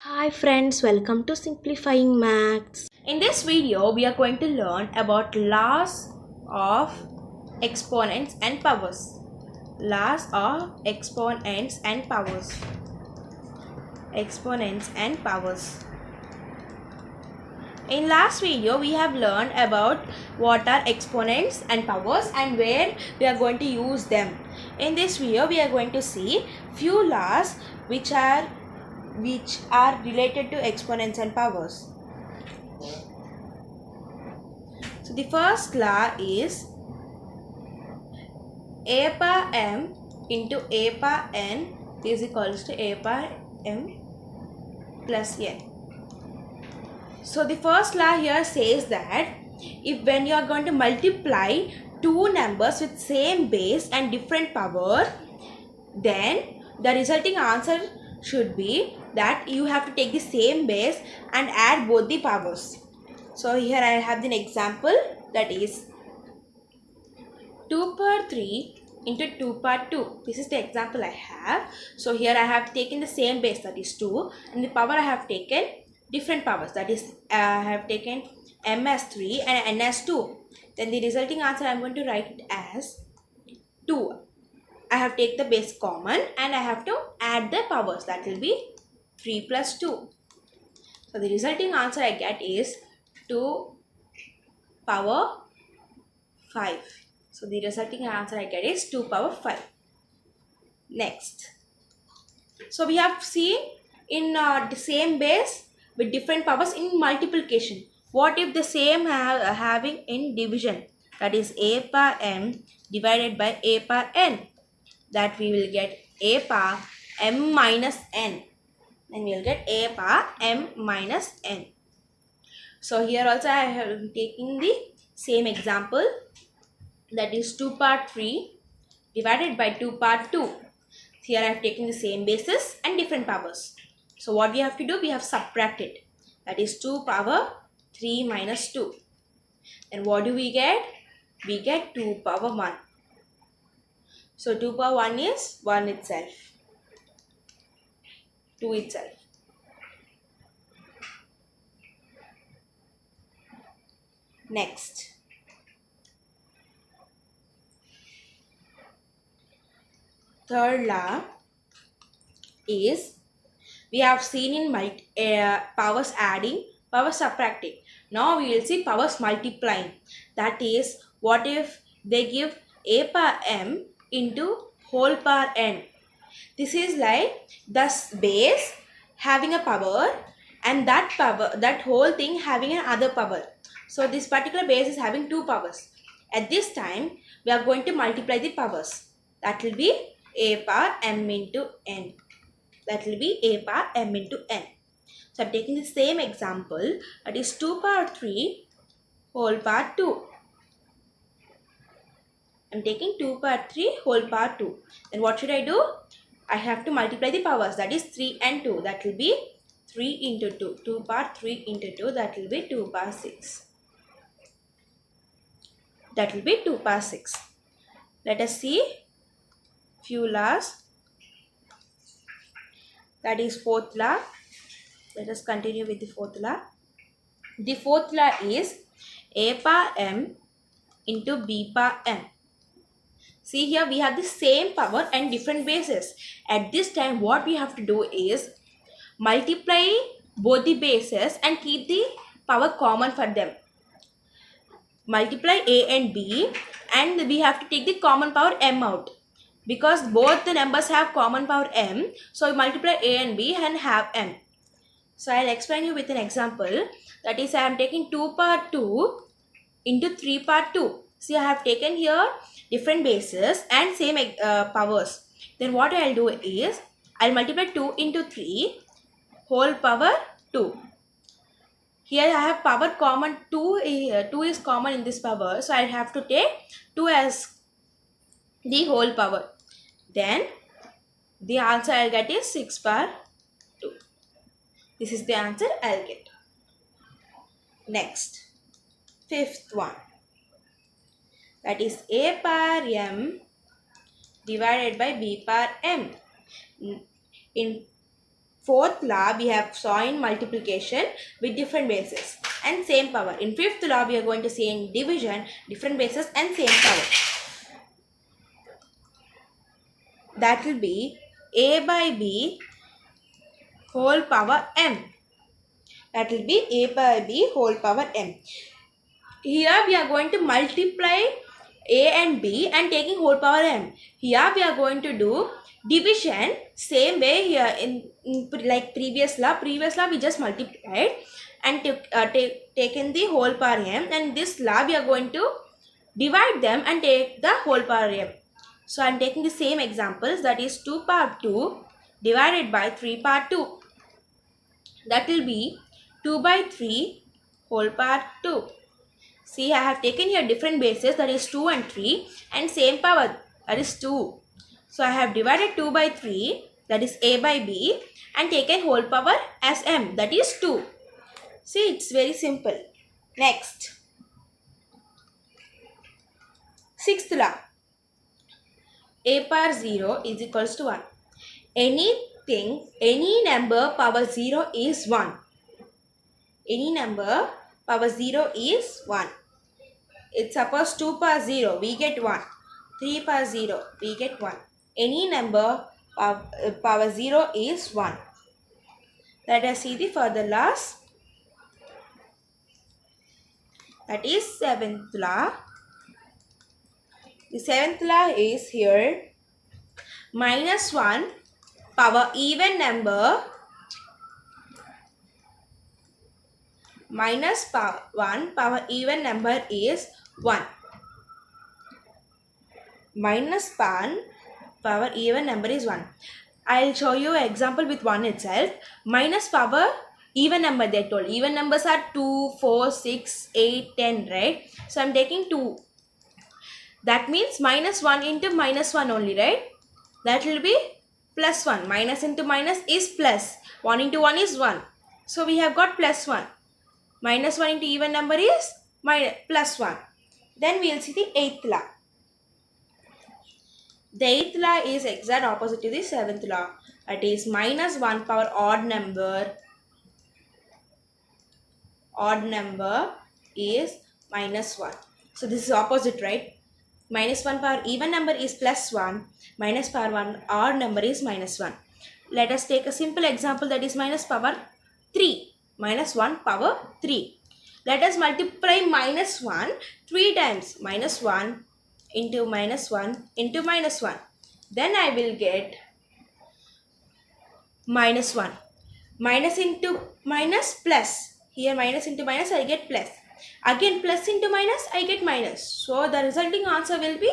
Hi friends, welcome to Simplifying Maths. In this video, we are going to learn about laws of exponents and powers. Laws of exponents and powers. Exponents and powers. In last video, we have learned about what are exponents and powers and where we are going to use them. In this video, we are going to see few laws which are related to exponents and powers. So the first law is a power m into a power n is equals to a power m plus n. So the first law here says that if when you are going to multiply two numbers with same base and different power, then the resulting answer should be that you have to take the same base and add both the powers. So here I have an example, that is 2 power 3 into 2 power 2. This is the example I have. So here I have taken the same base, that is 2, and the power I have taken different powers, that is I have taken m as 3 and n as 2. Then the resulting answer I am going to write it as 2. I have taken the base common and I have to add the powers, that will be 3 plus 2. So the resulting answer I get is 2 power 5. So the resulting answer I get is 2 power 5. Next. So we have seen in the same base with different powers in multiplication. What if the same having in division? That is a power m divided by a power n. That we will get a power m minus n. Then we will get a power m minus n. So here also I have taken the same example, that is 2 power 3 divided by 2 power 2. Here I have taken the same basis and different powers. So what we have to do, we have subtracted. That is 2 power 3 minus 2. And what do we get? We get 2 power 1. So 2 power 1 is 1 itself. 2 itself. Next. Third law is, we have seen in powers adding, powers subtracting. Now we will see powers multiplying. That is, what if they give a power m into whole power n. This is like the base having a power and that power, that whole thing having another power. So this particular base is having two powers. At this time, we are going to multiply the powers. That will be a power m into n. That will be a power m into n. So I am taking the same example, that is 2 power 3 whole power 2. I am taking 2 power 3 whole power 2. Then what should I do? I have to multiply the powers, that is 3 and 2. That will be 3 into 2. 2 power 3 into 2, that will be 2 power 6. That will be 2 power 6. Let us see few laws. That is fourth law. Let us continue with the fourth law. The fourth law is a power m into b power m. See here we have the same power and different bases. At this time what we have to do is multiply both the bases and keep the power common for them. Multiply a and b and we have to take the common power m out. Because both the numbers have common power m, so we multiply a and b and have m. So I'll explain you with an example. That is, I am taking 2 power 2 into 3 power 2. See, I have taken here different bases and same powers. Then what I'll do is, I'll multiply 2 into 3 whole power 2. Here I have power common, 2 is common in this power. So I have to take 2 as the whole power. Then the answer I'll get is 6 power 2. This is the answer I'll get. Next, fifth one. That is a power m divided by b power m. In fourth law we have saw in multiplication with different bases and same power. In fifth law we are going to see in division, different bases and same power. That will be a by b whole power m. That will be a by b whole power m. Here we are going to multiply a and b and taking whole power m. Here we are going to do division same way here in like previous law. Previous law we just multiplied and taken the whole power m, and this law we are going to divide them and take the whole power m. So I am taking the same examples, that is 2 power 2 divided by 3 power 2. That will be 2 by 3 whole power 2. See, I have taken here different bases, that is 2 and 3, and same power, that is 2. So I have divided 2 by 3, that is a by b, and taken whole power as m, that is 2. See, it's very simple. Next, sixth law. A power 0 is equals to 1. Any number power 0 is 1. Any number power 0 is 1. It's suppose 2 power 0, we get 1. 3 power 0, we get 1. Any number power 0 is 1. Let us see the further laws. That is seventh law. The seventh law is here. Minus 1 power even number minus 1 power even number is 1. Minus 1 power even number is 1. I'll show you an example with 1 itself. Minus power even number they told. Even numbers are 2, 4, 6, 8, 10, right? So I'm taking 2. That means minus 1 into minus 1 only, right? That will be plus 1. Minus into minus is plus. 1 into 1 is 1. So we have got plus 1. Minus 1 into even number is plus 1. Then we will see the eighth law. The eighth law is exact opposite to the seventh law. That is minus 1 power odd number. Odd number is minus 1. So this is opposite, right? Minus 1 power even number is plus 1. Minus power 1 odd number is minus 1. Let us take a simple example, that is minus power 3. Minus 1 power 3. Let us multiply minus 1 3 times. Minus 1 into minus 1 into minus 1. Then I will get minus 1. Minus into minus plus. Here minus into minus I get plus. Again plus into minus I get minus. So the resulting answer will be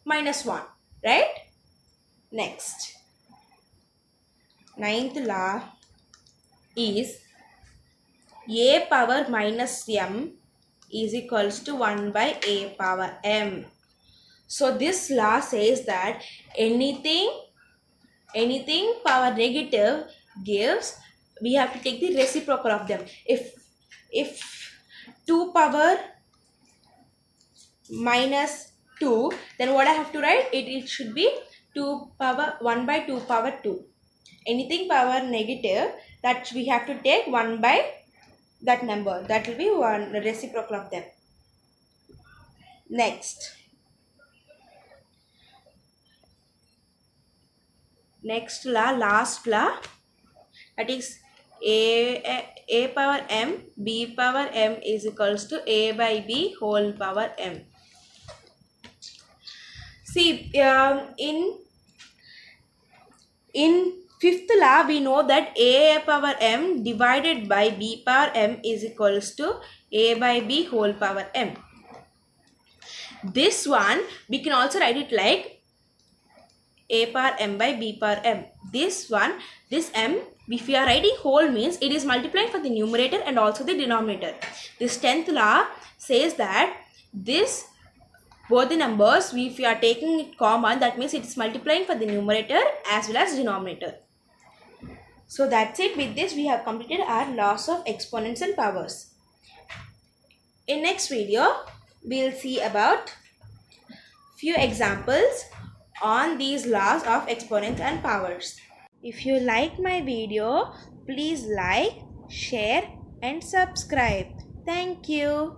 minus 1. Right? Next. Ninth law is a power minus m is equals to 1 by a power m. So this law says that anything power negative gives, we have to take the reciprocal of them. If 2 power minus 2, then what I have to write? It should be 2 power 1 by 2 power 2. Anything power negative, that we have to take 1 by that number. That will be one reciprocal of them. Next law, last law, that is a power m, b power m is equals to a by b whole power m. See, in fifth law we know that a power m divided by b power m is equals to a by b whole power m. This one we can also write it like a power m by b power m. This m, if we are writing whole, means it is multiplying for the numerator and also the denominator. This 10th law says that this both the numbers, if we are taking it common, that means it is multiplying for the numerator as well as denominator. So that's it. With this we have completed our laws of exponents and powers. In next video we will see about few examples on these laws of exponents and powers. If you like my video, please like, share and subscribe. Thank you.